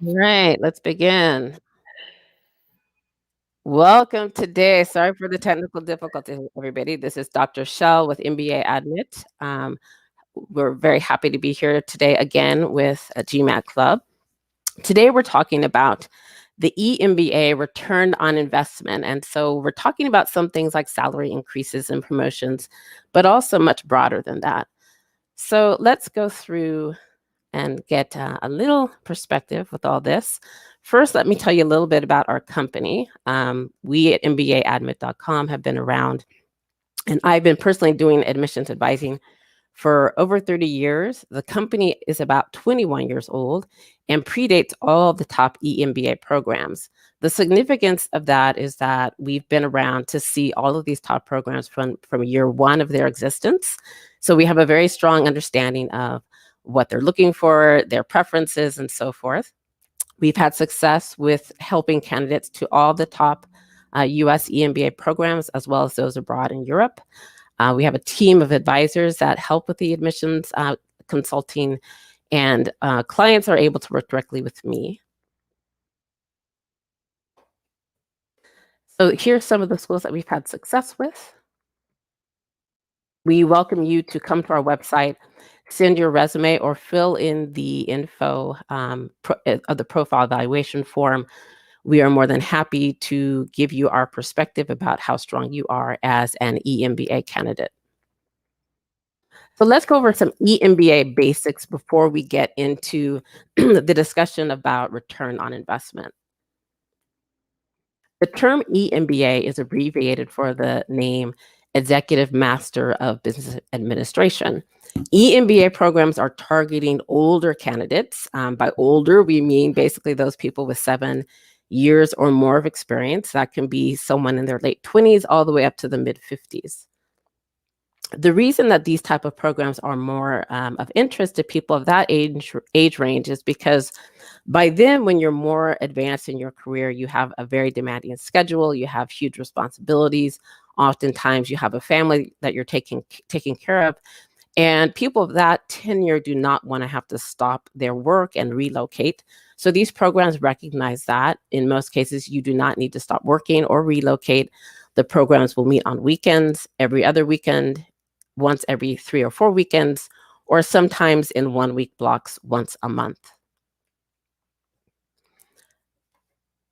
All right, let's begin. Welcome today. Sorry for the technical difficulties, everybody. This is Dr. Shell with MBA Admit. We're very happy to be here today again with a GMAT Club. Today, we're talking about the EMBA return on investment. And so we're talking about some things like salary increases and promotions, but also much broader than that. So let's go through and get a little perspective with all this. First, let me tell you a little bit about our company. We at MBAadmit.com have been around, and I've been personally doing admissions advising for over 30 years. The company is about 21 years old and predates all the top EMBA programs. The significance of that is that we've been around to see all of these top programs from year one of their existence. So we have a very strong understanding of what they're looking for, their preferences, and so forth. We've had success with helping candidates to all the top US EMBA programs, as well as those abroad in Europe. We have a team of advisors that help with the admissions consulting, and clients are able to work directly with me. So here's some of the schools that we've had success with. We welcome you to come to our website, send your resume, or fill in the info of the profile evaluation form. We are more than happy to give you our perspective about how strong you are as an EMBA candidate. So let's go over some EMBA basics before we get into the discussion about return on investment. The term EMBA is abbreviated for the name Executive Master of Business Administration. EMBA programs are targeting older candidates. By older, we mean basically those people with 7 years or more of experience. That can be someone in their late 20s all the way up to the mid 50s. The reason that these type of programs are more of interest to people of that age range is because by then, when you're more advanced in your career, you have a very demanding schedule, you have huge responsibilities. Oftentimes, you have a family that you're taking care of. And people of that tenure do not want to have to stop their work and relocate. So these programs recognize that. In most cases, you do not need to stop working or relocate. The programs will meet on weekends, every other weekend, once every 3 or 4 weekends, or sometimes in 1-week blocks once a month.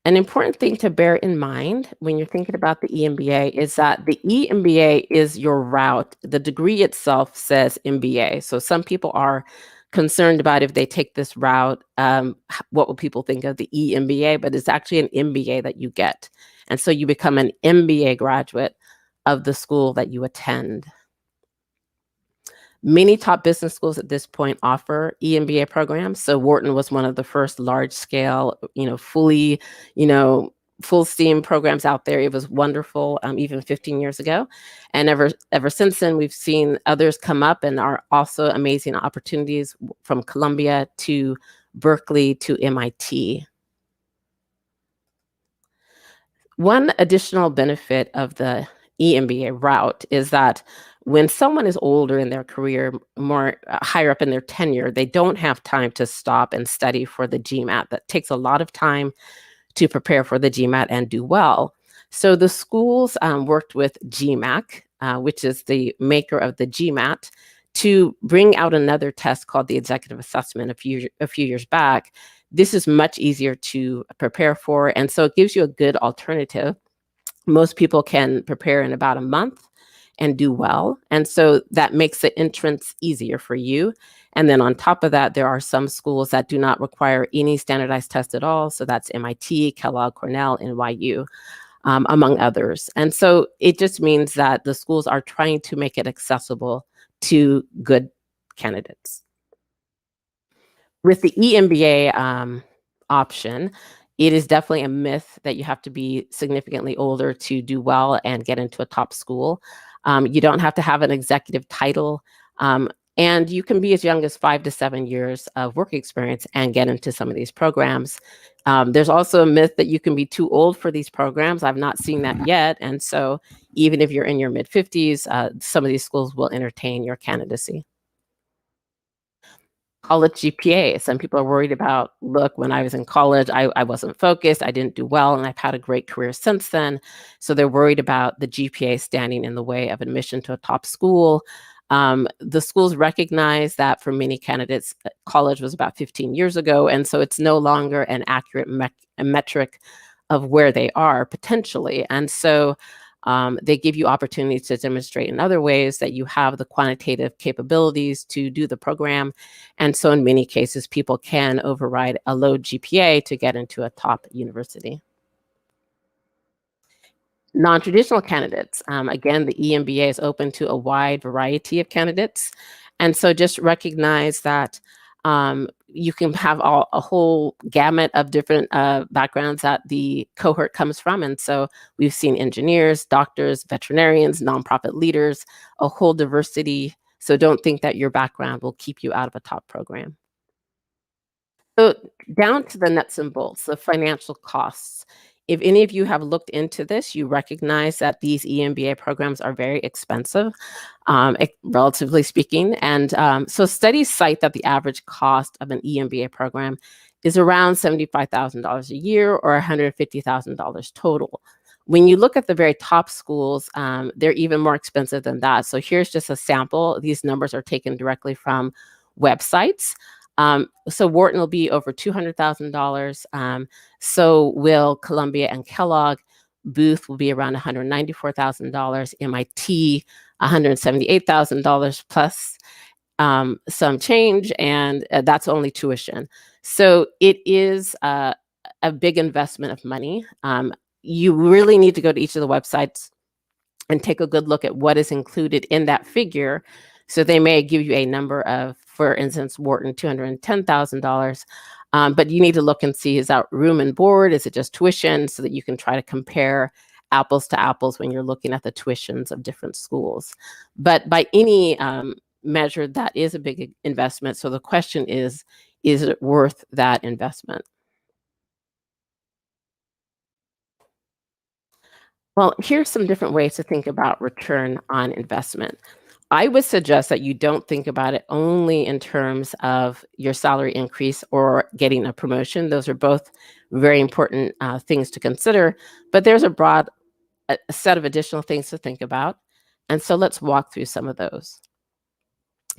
An important thing to bear in mind when you're thinking about the EMBA is that the EMBA is your route. The degree itself says MBA. So some people are concerned about if they take this route, what will people think of the EMBA? But it's actually an MBA that you get. And so you become an MBA graduate of the school that you attend. Many top business schools at this point offer EMBA programs. So Wharton was one of the first large scale, fully, full steam programs out there. It was wonderful, even 15 years ago. And ever since then, we've seen others come up and are also amazing opportunities from Columbia to Berkeley to MIT. One additional benefit of the EMBA route is that when someone is older in their career, more higher up in their tenure, they don't have time to stop and study for the GMAT. That takes a lot of time to prepare for the GMAT and do well. So the schools worked with GMAC, which is the maker of the GMAT, to bring out another test called the Executive Assessment a few years back. This is much easier to prepare for, and so it gives you a good alternative. Most people can prepare in about a month and do well. And so that makes the entrance easier for you. And then on top of that, there are some schools that do not require any standardized test at all. So that's MIT, Kellogg, Cornell, NYU, among others. And so it just means that the schools are trying to make it accessible to good candidates. With the EMBA option, it is definitely a myth that you have to be significantly older to do well and get into a top school. You don't have to have an executive title, and you can be as young as 5 to 7 years of work experience and get into some of these programs. There's also a myth that you can be too old for these programs. I've not seen that yet, and so even if you're in your mid-50s, some of these schools will entertain your candidacy. College GPA. Some people are worried about, look, when I was in college, I wasn't focused, I didn't do well, and I've had a great career since then. So they're worried about the GPA standing in the way of admission to a top school. The schools recognize that for many candidates, college was about 15 years ago, and so it's no longer an accurate metric of where they are potentially. And so they give you opportunities to demonstrate in other ways that you have the quantitative capabilities to do the program. And so in many cases, people can override a low GPA to get into a top university. Non-traditional candidates, again, the EMBA is open to a wide variety of candidates. And so just recognize that you can have a whole gamut of different backgrounds that the cohort comes from. And so we've seen engineers, doctors, veterinarians, nonprofit leaders, a whole diversity. So don't think that your background will keep you out of a top program. So down to the nuts and bolts, the financial costs. If any of you have looked into this, you recognize that these EMBA programs are very expensive, relatively speaking. And so studies cite that the average cost of an EMBA program is around $75,000 a year or $150,000 total. When you look at the very top schools, they're even more expensive than that. So here's just a sample. These numbers are taken directly from websites. So Wharton will be over $200,000. So will Columbia and Kellogg. Booth will be around $194,000. MIT, $178,000 plus some change, and that's only tuition. So it is a big investment of money. You really need to go to each of the websites and take a good look at what is included in that figure. So they may give you a number of, for instance, Wharton, $210,000. But you need to look and see, is that room and board? Is it just tuition? So that you can try to compare apples to apples when you're looking at the tuitions of different schools. But by any measure, that is a big investment. So the question is it worth that investment? Well, here's some different ways to think about return on investment. I would suggest that you don't think about it only in terms of your salary increase or getting a promotion. Those are both very important things to consider, but there's a broad set of additional things to think about. And so let's walk through some of those.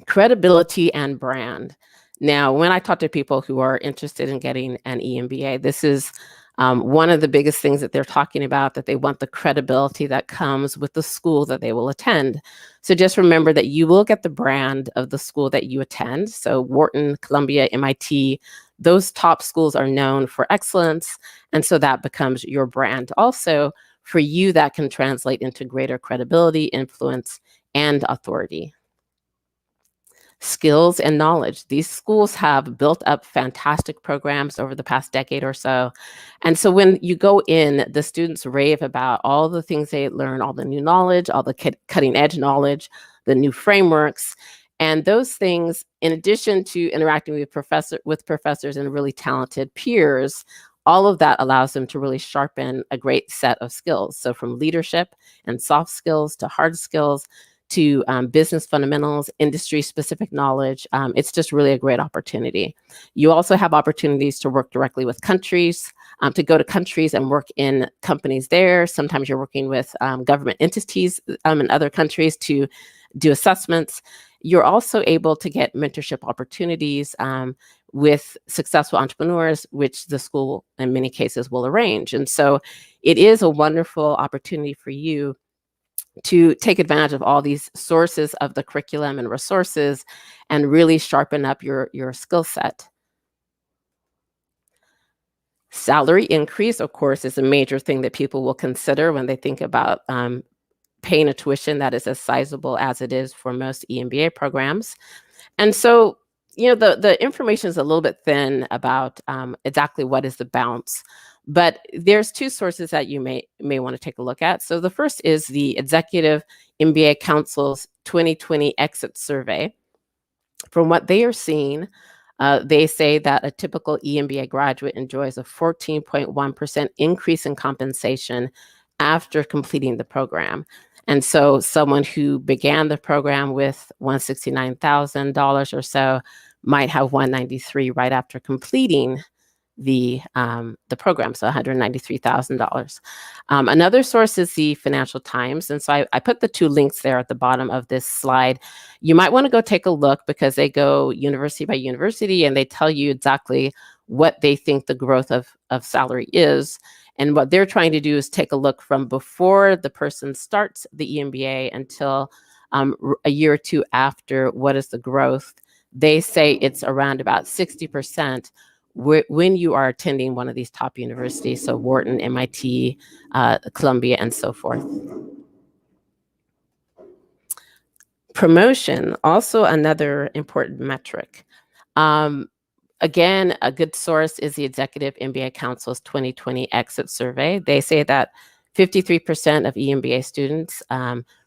Credibility and brand. Now, when I talk to people who are interested in getting an EMBA, this is one of the biggest things that they're talking about, that they want the credibility that comes with the school that they will attend. So just remember that you will get the brand of the school that you attend. So Wharton, Columbia, MIT, those top schools are known for excellence. And so that becomes your brand. Also, for you, that can translate into greater credibility, influence, and authority. Skills and knowledge. These schools have built up fantastic programs over the past decade or so. And so when you go in, the students rave about all the things they learn, all the new knowledge, all the cutting edge knowledge, the new frameworks. And those things, in addition to interacting with professors and really talented peers, all of that allows them to really sharpen a great set of skills. So from leadership and soft skills to hard skills, to business fundamentals, industry-specific knowledge. It's just really a great opportunity. You also have opportunities to work directly with countries, to go to countries and work in companies there. Sometimes you're working with government entities in other countries to do assessments. You're also able to get mentorship opportunities with successful entrepreneurs, which the school in many cases will arrange. And so it is a wonderful opportunity for you to take advantage of all these sources of the curriculum and resources and really sharpen up your skill set. Salary increase, of course, is a major thing that people will consider when they think about paying a tuition that is as sizable as it is for most EMBA programs. And so, the information is a little bit thin about exactly what is the bounce. But there's two sources that you may want to take a look at. So the first is the Executive MBA Council's 2020 Exit Survey. From what they are seeing, they say that a typical EMBA graduate enjoys a 14.1% increase in compensation after completing the program. And so someone who began the program with $169,000 or so might have 193 right after completing the program, so $193,000. Another source is the Financial Times, and so I put the two links there at the bottom of this slide. You might want to go take a look because they go university by university and they tell you exactly what they think the growth of salary is. And what they're trying to do is take a look from before the person starts the EMBA until a year or two after. What is the growth? They say it's around about 60% when you are attending one of these top universities, so Wharton, MIT, Columbia, and so forth. Promotion, also another important metric. Again, a good source is the Executive MBA Council's 2020 exit survey. They say that 53% of EMBA students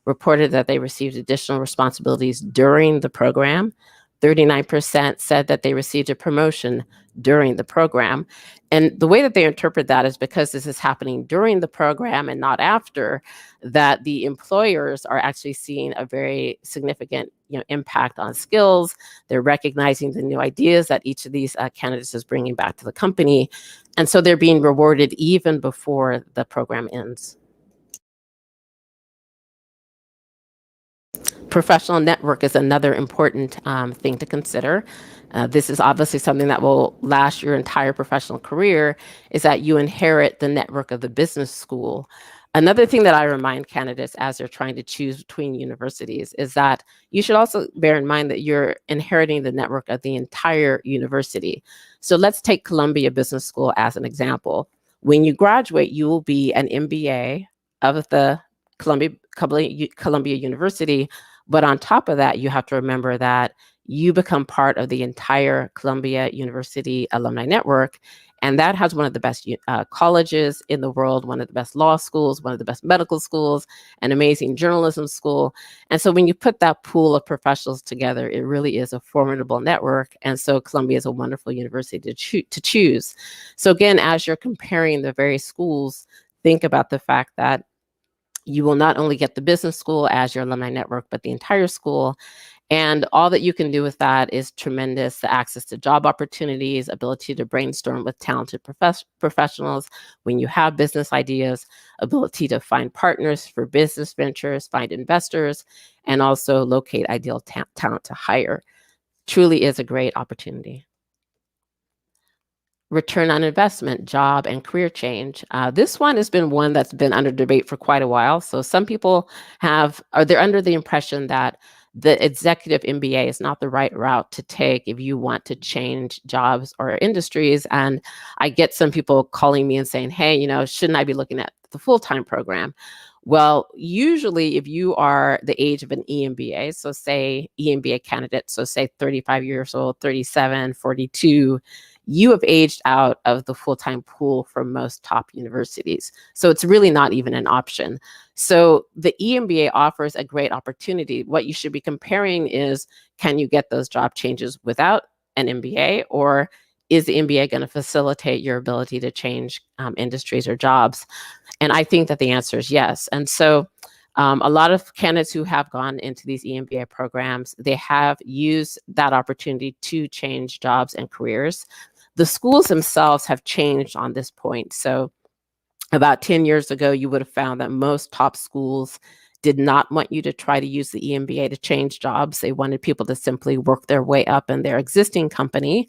reported that they received additional responsibilities during the program. 39% said that they received a promotion during the program. And the way that they interpret that is because this is happening during the program and not after, that the employers are actually seeing a very significant impact on skills. They're recognizing the new ideas that each of these candidates is bringing back to the company. And so they're being rewarded even before the program ends. Professional network is another important thing to consider. This is obviously something that will last your entire professional career, is that you inherit the network of the business school. Another thing that I remind candidates as they're trying to choose between universities is that you should also bear in mind that you're inheriting the network of the entire university. So let's take Columbia Business School as an example. When you graduate, you will be an MBA of the Columbia University. But on top of that, you have to remember that you become part of the entire Columbia University alumni network. And that has one of the best colleges in the world, one of the best law schools, one of the best medical schools, an amazing journalism school. And so when you put that pool of professionals together, it really is a formidable network. And so Columbia is a wonderful university to choose. So again, as you're comparing the various schools, think about the fact that you will not only get the business school as your alumni network, but the entire school. And all that you can do with that is tremendous: the access to job opportunities, ability to brainstorm with talented professionals when you have business ideas, ability to find partners for business ventures, find investors, and also locate ideal talent to hire. Truly is a great opportunity. Return on investment, job and career change. This one has been one that's been under debate for quite a while. So some people they're under the impression that the executive MBA is not the right route to take if you want to change jobs or industries. And I get some people calling me and saying, hey, shouldn't I be looking at the full-time program? Well, usually if you are the age of an EMBA, so say EMBA candidate, so say 35 years old, 37, 42, you have aged out of the full-time pool for most top universities. So it's really not even an option. So the EMBA offers a great opportunity. What you should be comparing is, can you get those job changes without an MBA, or is the MBA going to facilitate your ability to change industries or jobs? And I think that the answer is yes. And so a lot of candidates who have gone into these EMBA programs, they have used that opportunity to change jobs and careers. The schools themselves have changed on this point. So about 10 years ago, you would have found that most top schools did not want you to try to use the EMBA to change jobs. They wanted people to simply work their way up in their existing company.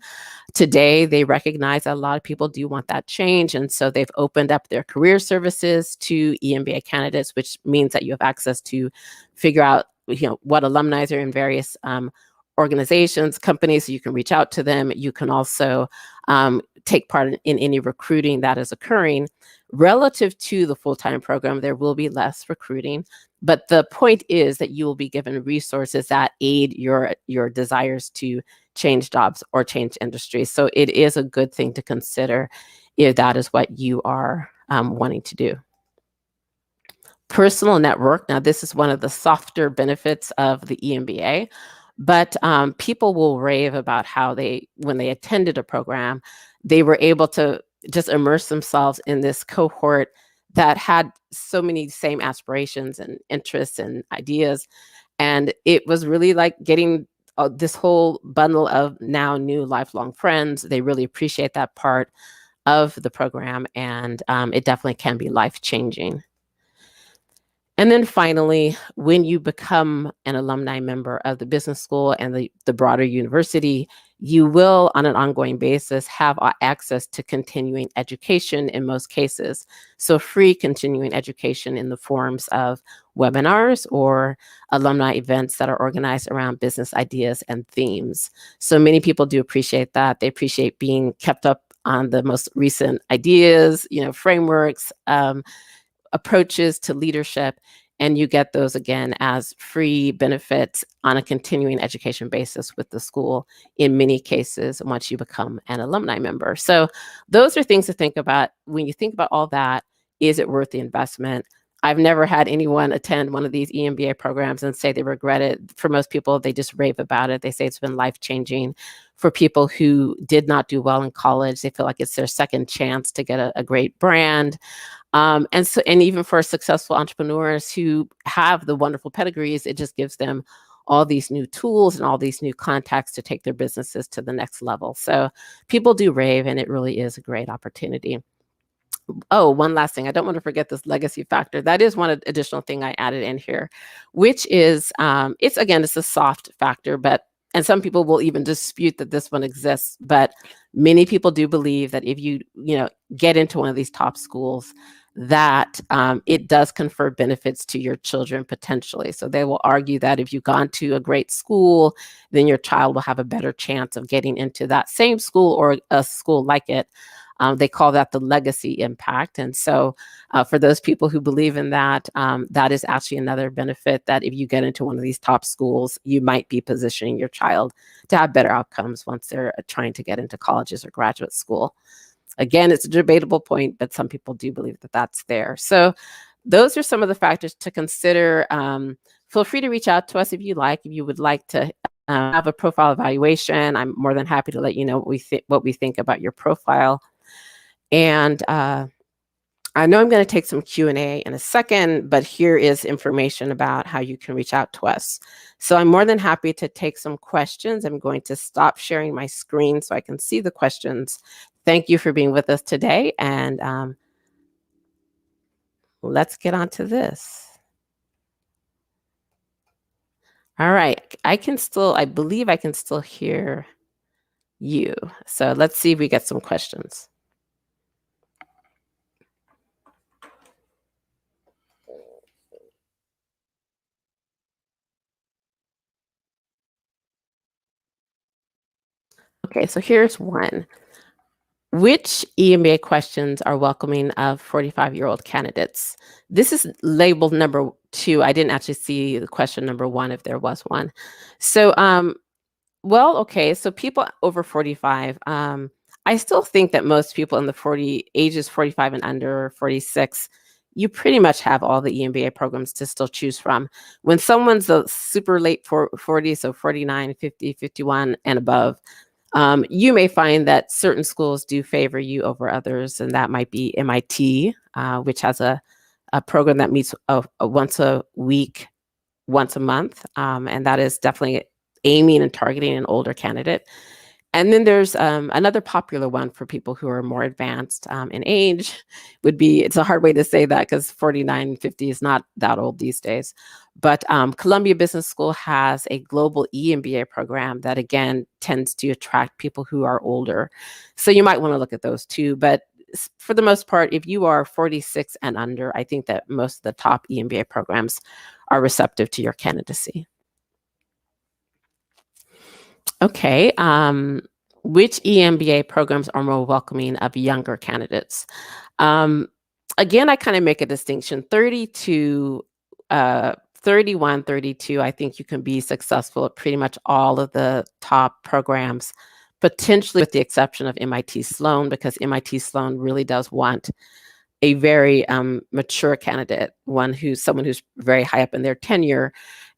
Today, they recognize that a lot of people do want that change. And so they've opened up their career services to EMBA candidates, which means that you have access to figure out what alumni are in various organizations, companies, so you can reach out to them. You can also take part in any recruiting that is occurring. Relative to the full-time program, there will be less recruiting, but the point is that you will be given resources that aid your desires to change jobs or change industries. So it is a good thing to consider if that is what you are wanting to do. Personal network. Now, this is one of the softer benefits of the EMBA, but people will rave about how when they attended a program, they were able to just immerse themselves in this cohort that had so many same aspirations and interests and ideas. And it was really like getting this whole bundle of now new lifelong friends. They really appreciate that part of the program, and it definitely can be life-changing. And then finally, when you become an alumni member of the business school and the broader university, you will, on an ongoing basis, have access to continuing education in most cases. So free continuing education in the forms of webinars or alumni events that are organized around business ideas and themes. So many people do appreciate that. They appreciate being kept up on the most recent ideas, frameworks, approaches to leadership, and you get those again as free benefits on a continuing education basis with the school in many cases once you become an alumni member. So those are things to think about. When you think about all that, is it worth the investment? I've never had anyone attend one of these EMBA programs and say they regret it. For most people, they just rave about it. They say it's been life-changing. For people who did not do well in college, they feel like it's their second chance to get a great brand. And even for successful entrepreneurs who have the wonderful pedigrees, it just gives them all these new tools and all these new contacts to take their businesses to the next level. So people do rave, and it really is a great opportunity. Oh, one last thing. I don't want to forget this legacy factor. That is one additional thing I added in here, which is, it's a soft factor, and some people will even dispute that this one exists, but many people do believe that if you get into one of these top schools, that it does confer benefits to your children potentially. So they will argue that if you've gone to a great school, then your child will have a better chance of getting into that same school or a school like it. They call that the legacy impact. And so for those people who believe in that, that is actually another benefit, that if you get into one of these top schools, you might be positioning your child to have better outcomes once they're trying to get into colleges or graduate school. Again, it's a debatable point, but some people do believe that that's there. So those are some of the factors to consider. Feel free to reach out to us if you would like to have a profile evaluation. I'm more than happy to let you know what we think about your profile. And I know I'm going to take some Q&A in a second, but here is information about how you can reach out to us. So I'm more than happy to take some questions. I'm going to stop sharing my screen so I can see the questions. Thank you for being with us today, and let's get on to this. All right, I believe I can still hear you. So let's see if we get some questions. Okay, so here's one. Which EMBA questions are welcoming of 45-year-old candidates? This is labeled number 2. I didn't actually see the question number 1 if there was one. So, okay, so people over 45, I still think that most people in the ages 45 and under, 46, you pretty much have all the EMBA programs to still choose from. When someone's a super late 40, so 49, 50, 51 and above, you may find that certain schools do favor you over others, and that might be MIT, which has a program that meets once a week, once a month, and that is definitely aiming and targeting an older candidate. And then there's another popular one for people who are more advanced in age. It's a hard way to say that because 49, 50 is not that old these days. But Columbia Business School has a global EMBA program that, again, tends to attract people who are older. So you might want to look at those too. But for the most part, if you are 46 and under, I think that most of the top EMBA programs are receptive to your candidacy. Okay, which EMBA programs are more welcoming of younger candidates? Again, I kind of make a distinction. 31, 32, I think you can be successful at pretty much all of the top programs, potentially with the exception of MIT Sloan, because MIT Sloan really does want a very mature candidate, someone who's very high up in their tenure.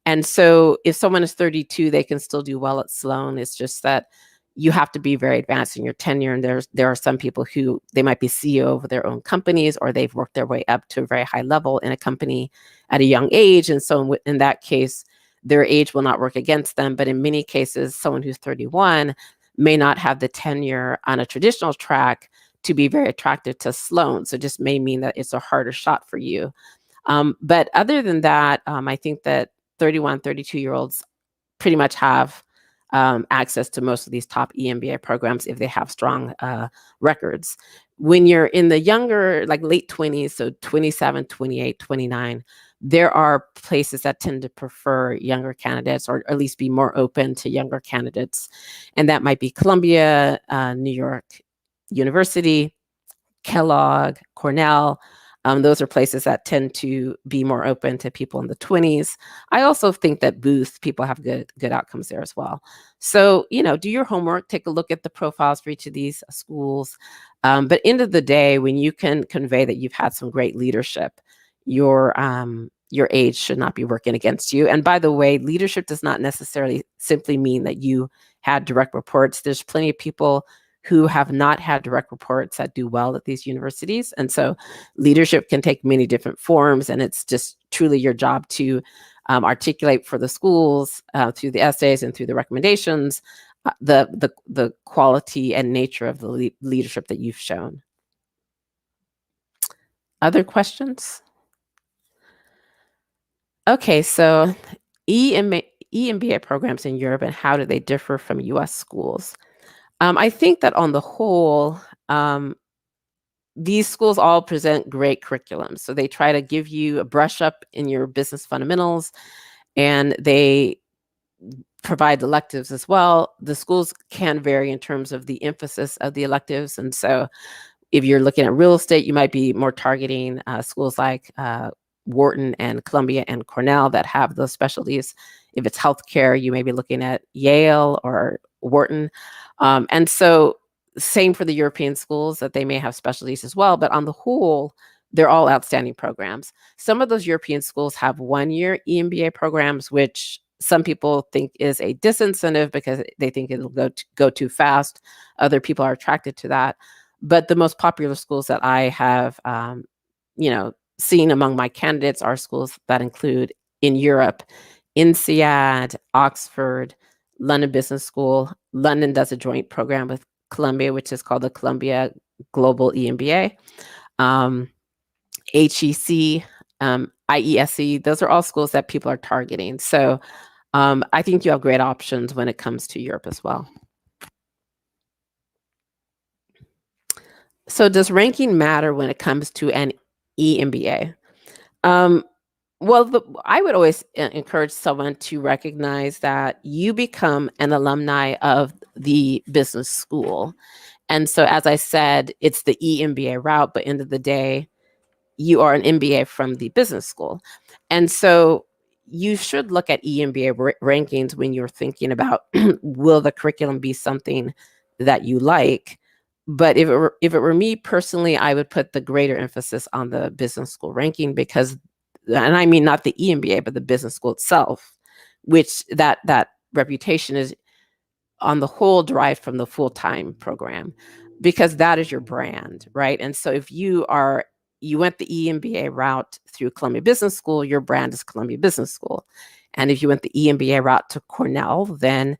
And so if someone is 32, they can still do well at Sloan. It's just that you have to be very advanced in your tenure. And there are some people who they might be CEO of their own companies, or they've worked their way up to a very high level in a company at a young age. And so in that case, their age will not work against them. But in many cases, someone who's 31 may not have the tenure on a traditional track to be very attractive to Sloan. So it just may mean that it's a harder shot for you. But other than that, I think that 31, 32-year-olds pretty much have access to most of these top EMBA programs if they have strong records. When you're in the younger, like late 20s, so 27, 28, 29, there are places that tend to prefer younger candidates, or at least be more open to younger candidates. And that might be Columbia, New York University, Kellogg, Cornell. Those are places that tend to be more open to people in the 20s. I also think that Booth, people have good outcomes there as well. So, do your homework, take a look at the profiles for each of these schools. But end of the day, when you can convey that you've had some great leadership, your age should not be working against you. And by the way, leadership does not necessarily simply mean that you had direct reports. There's plenty of people who have not had direct reports that do well at these universities. And so leadership can take many different forms, and it's just truly your job to articulate for the schools through the essays and through the recommendations, the quality and nature of the leadership that you've shown. Other questions? Okay, so EMBA programs in Europe, and how do they differ from US schools? I think that on the whole, these schools all present great curriculums. So they try to give you a brush up in your business fundamentals, and they provide electives as well. The schools can vary in terms of the emphasis of the electives. And so if you're looking at real estate, you might be more targeting schools like Wharton and Columbia and Cornell that have those specialties. If it's healthcare, you may be looking at Yale or Wharton. And so same for the European schools, that they may have specialties as well, but on the whole, they're all outstanding programs. Some of those European schools have 1-year EMBA programs, which some people think is a disincentive because they think it'll go too fast. Other people are attracted to that. But the most popular schools that I have, seen among my candidates are schools that include in Europe, INSEAD, Oxford, London Business School. London does a joint program with Columbia, which is called the Columbia Global EMBA. HEC, IESE, those are all schools that people are targeting. So I think you have great options when it comes to Europe as well. So does ranking matter when it comes to an EMBA? Well, I would always encourage someone to recognize that you become an alumni of the business school. And so, as I said, it's the EMBA route, but end of the day, you are an MBA from the business school. And so you should look at EMBA rankings when you're thinking about, will the curriculum be something that you like? But if it were me personally, I would put the greater emphasis on the business school ranking, because, and I mean not the EMBA, but the business school itself, which that reputation is on the whole derived from the full-time program, because that is your brand, right? And so if you went the EMBA route through Columbia Business School, your brand is Columbia Business School. And if you went the EMBA route to Cornell, then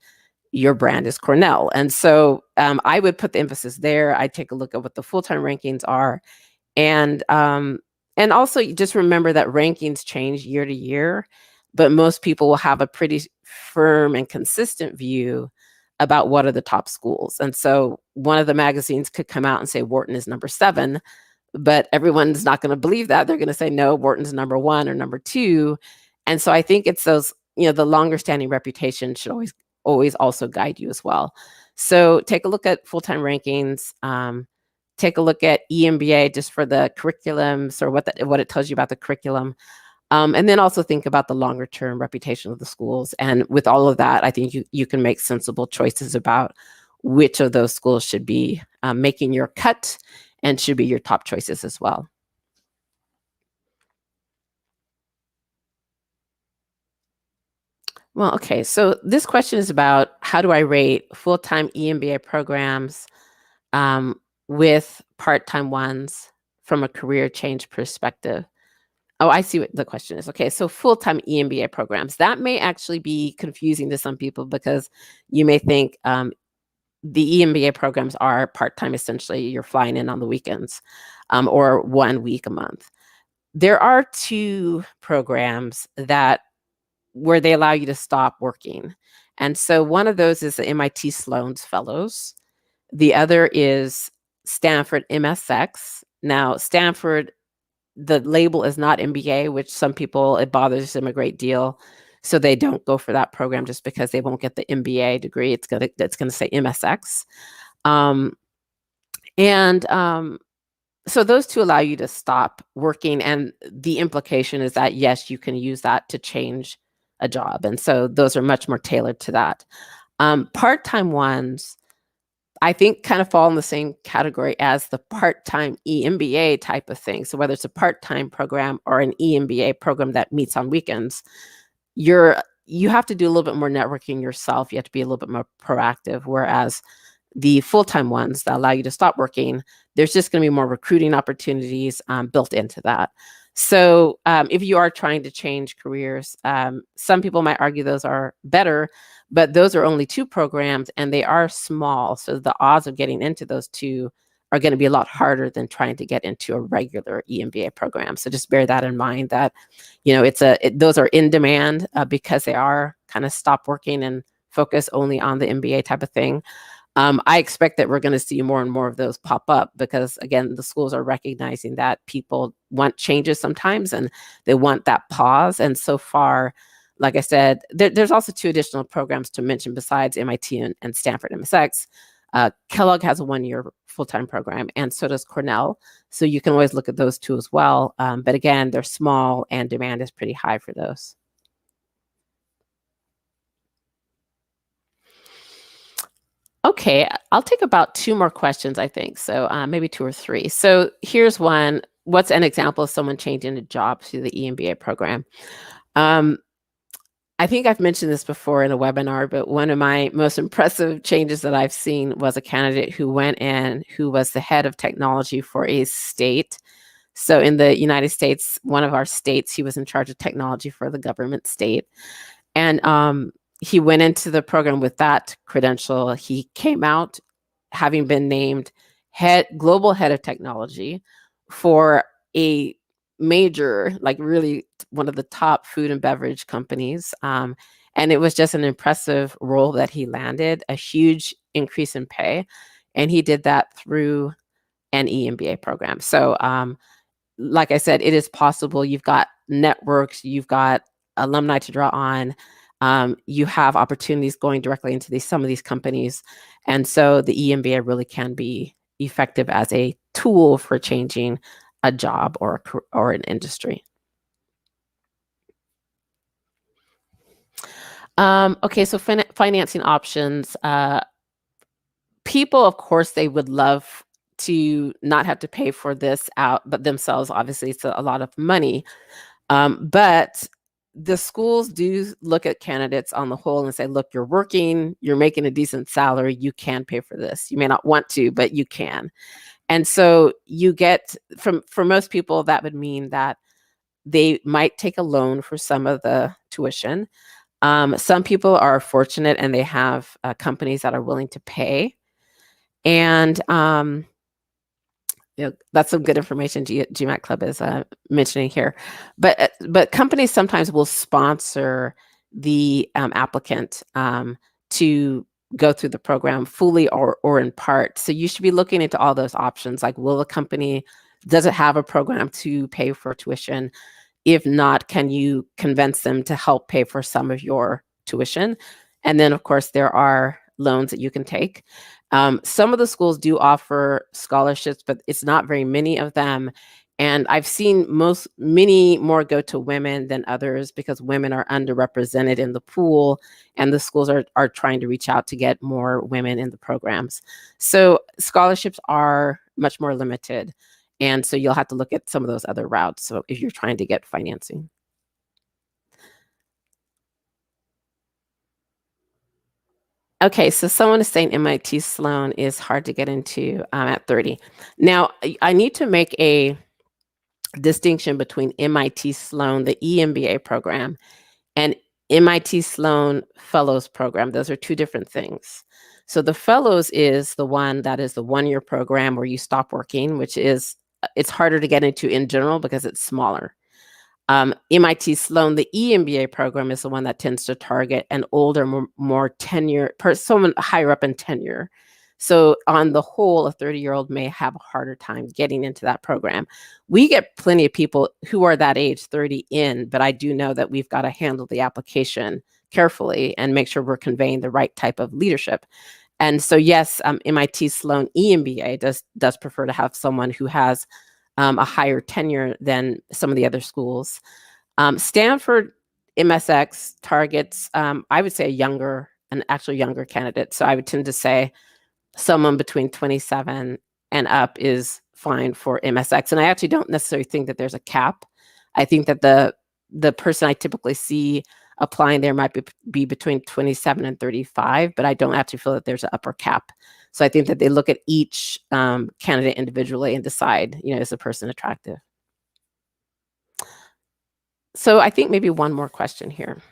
your brand is Cornell. And so I would put the emphasis there. I'd take a look at what the full-time rankings are. And also just remember that rankings change year to year, but most people will have a pretty firm and consistent view about what are the top schools. And so one of the magazines could come out and say Wharton is number 7, but everyone's not going to believe that. They're going to say, no, Wharton's number 1 or number 2. And so I think it's those, the longer standing reputation should always also guide you as well. So take a look at full-time rankings, take a look at EMBA just for the curriculums or what it tells you about the curriculum. And then also think about the longer term reputation of the schools. And with all of that, I think you can make sensible choices about which of those schools should be making your cut and should be your top choices as well. Well, okay, so this question is about how do I rate full-time EMBA programs with part-time ones from a career change perspective. Oh, I see what the question is. Okay, so full-time EMBA programs. That may actually be confusing to some people because you may think the EMBA programs are part-time, essentially. You're flying in on the weekends or 1 week a month. There are two programs that where they allow you to stop working. And so one of those is the MIT Sloan's Fellows. The other is Stanford MSX. Now, Stanford, the label is not MBA, which some people, it bothers them a great deal. So they don't go for that program just because they won't get the MBA degree. It's gonna say MSX. Um, and so those two allow you to stop working, and the implication is that, yes, you can use that to change a job, and so those are much more tailored to that. Part-time ones, I think, kind of fall in the same category as the part-time EMBA type of thing. So whether it's a part-time program or an EMBA program that meets on weekends, you have to do a little bit more networking yourself. You have to be a little bit more proactive, whereas the full-time ones that allow you to stop working, there's just going to be more recruiting opportunities built into that. So if you are trying to change careers, some people might argue those are better, but those are only two programs and they are small. So the odds of getting into those two are going to be a lot harder than trying to get into a regular EMBA program. So just bear that in mind that, those are in demand because they are kind of stop working and focus only on the MBA type of thing. I expect that we're going to see more and more of those pop up because, again, the schools are recognizing that people want changes sometimes and they want that pause. And so far, like I said, there's also two additional programs to mention besides MIT and Stanford MSX. Kellogg has a 1-year full-time program, and so does Cornell. So you can always look at those two as well. But again, they're small and demand is pretty high for those. Okay, I'll take about 2 more questions, I think. So maybe 2 or 3. So here's one. What's an example of someone changing a job through the EMBA program? Um, I think I've mentioned this before in a webinar, but one of my most impressive changes that I've seen was a candidate who went in who was the head of technology for a state. So in the United States, one of our states, he was in charge of technology for the government state. And he went into the program with that credential. He came out having been named global head of technology for a major, like really one of the top food and beverage companies. And it was just an impressive role that he landed, a huge increase in pay. And he did that through an EMBA program. So like I said, it is possible. You've got networks, you've got alumni to draw on. You have opportunities going directly into some of these companies. And so the EMBA really can be effective as a tool for changing a job or an industry. Okay, so financing options. People, of course, they would love to not have to pay for this out, but themselves, obviously, it's a lot of money. But the schools do look at candidates on the whole and say, look, you're working, you're making a decent salary, you can pay for this. You may not want to, but you can. And so you get, for most people, that would mean that they might take a loan for some of the tuition. Some people are fortunate and they have companies that are willing to pay. And that's some good information GMAT Club is mentioning here. But companies sometimes will sponsor the applicant to go through the program fully or in part. So you should be looking into all those options. Like, does it have a program to pay for tuition? If not, can you convince them to help pay for some of your tuition? And then, of course, there are loans that you can take. Some of the schools do offer scholarships, but it's not very many of them. And I've seen many more go to women than others because women are underrepresented in the pool, and the schools are trying to reach out to get more women in the programs. So scholarships are much more limited. And so you'll have to look at some of those other routes. So if you're trying to get financing. Okay, so someone is saying MIT Sloan is hard to get into at 30. Now, I need to make a distinction between MIT Sloan, the EMBA program, and MIT Sloan Fellows Program. Those are two different things. So the Fellows is the one that is the one-year program where you stop working, which is, it's harder to get into in general because it's smaller. MIT Sloan, the EMBA program, is the one that tends to target an older, more tenure, someone higher up in tenure. So on the whole, a 30-year-old may have a harder time getting into that program. We get plenty of people who are that age, 30 in, but I do know that we've got to handle the application carefully and make sure we're conveying the right type of leadership. And so, yes, MIT Sloan EMBA does prefer to have someone who has a higher tenure than some of the other schools. Stanford MSX targets, I would say, an actually younger candidate. So I would tend to say someone between 27 and up is fine for MSX. And I actually don't necessarily think that there's a cap. I think that the person I typically see applying there might be between 27 and 35, but I don't actually feel that there's an upper cap. So I think that they look at each candidate individually and decide, is the person attractive? So I think maybe one more question here.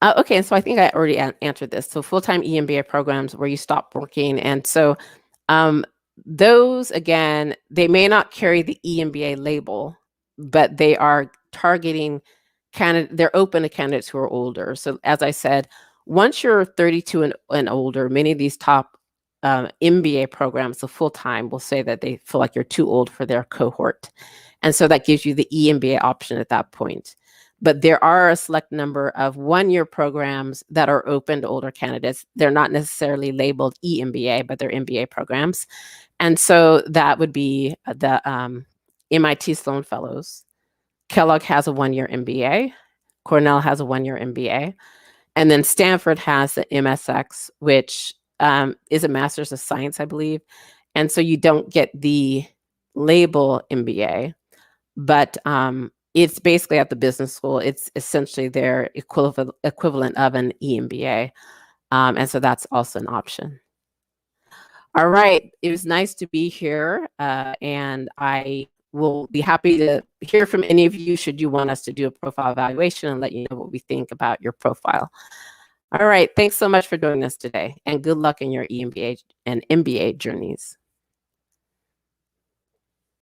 Okay, so I think I already answered this. So full-time EMBA programs where you stop working. And so those, again, they may not carry the EMBA label, but they are targeting they're open to candidates who are older. So as I said, once you're 32 and older, many of these top MBA programs, the full-time, will say that they feel like you're too old for their cohort. And so that gives you the EMBA option at that point. But there are a select number of one-year programs that are open to older candidates. They're not necessarily labeled EMBA, but they're MBA programs. And so that would be the MIT Sloan Fellows. Kellogg has a one-year MBA. Cornell has a one-year MBA. And then Stanford has the MSX, which is a Master's of Science, I believe. And so you don't get the label MBA, but it's basically at the business school. It's essentially their equivalent of an EMBA. And so that's also an option. All right. It was nice to be here. And I will be happy to hear from any of you should you want us to do a profile evaluation and let you know what we think about your profile. All right. Thanks so much for joining us today, and good luck in your EMBA and MBA journeys.